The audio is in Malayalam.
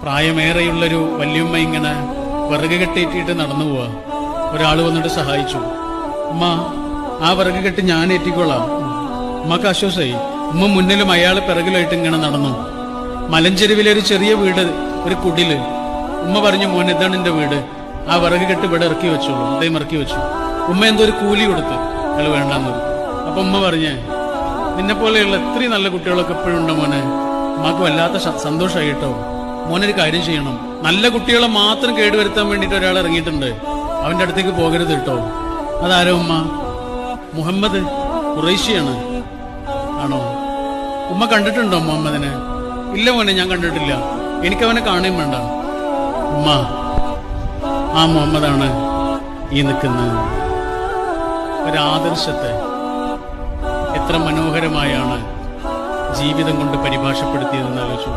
പ്രായമേറെയുള്ളൊരു വല്യമ്മ ഇങ്ങനെ വിറക് കെട്ടിയിട്ടിട്ട് നടന്നു പോവാ. ഒരാൾ വന്നിട്ട് സഹായിച്ചു. ഉമ്മ, ആ വിറക് കെട്ടി ഞാൻ ഏറ്റിക്കൊള്ളാം. ഉമ്മക്ക് ആശ്വാസമായി. ഉമ്മ മുന്നിലും അയാൾ പിറകിലായിട്ട് ഇങ്ങനെ നടന്നു. മലഞ്ചെരുവിലെ ഒരു ചെറിയ വീട്, ഒരു കുടില്. ഉമ്മ പറഞ്ഞു, മോൻ ഇതാണ് എന്റെ വീട്, ആ വിറക് കെട്ടി ഇവിടെ ഇറക്കി വെച്ചോളൂ. അദ്ദേഹം ഇറക്കി വെച്ചു. ഉമ്മ എന്തോ ഒരു കൂലി കൊടുത്ത് അയാൾ വേണ്ടാന്ന്. അപ്പൊ ഉമ്മ പറഞ്ഞേ, നിന്നെ പോലെയുള്ള ഇത്രയും നല്ല കുട്ടികളൊക്കെ എപ്പോഴും ഉണ്ടോ മോനെ, ഉമ്മക്ക് വല്ലാത്ത സന്തോഷമായി കേട്ടോ. മോനൊരു കാര്യം ചെയ്യണം, നല്ല കുട്ടികളെ മാത്രം കേടുവരുത്താൻ വേണ്ടിയിട്ട് ഒരാൾ ഇറങ്ങിയിട്ടുണ്ട്, അവന്റെ അടുത്തേക്ക് പോകരുത് കേട്ടോ. അതാരോ ഉമ്മ? മുഹമ്മദ്, ഖുറൈശിയാണ്. ആണോ? ഉമ്മ കണ്ടിട്ടുണ്ടോ മുഹമ്മദിനെ? ഇല്ല മോനെ, ഞാൻ കണ്ടിട്ടില്ല, എനിക്കവനെ കാണുകയും വേണ്ട. ഉമ്മ, ആ മുഹമ്മദാണ് ഈ നിൽക്കുന്ന ഒരാദർശത്തെ എത്ര മനോഹരമായാണ് ജീവിതം കൊണ്ട് പരിഭാഷപ്പെടുത്തിയതെന്ന് ആലോചിച്ചു.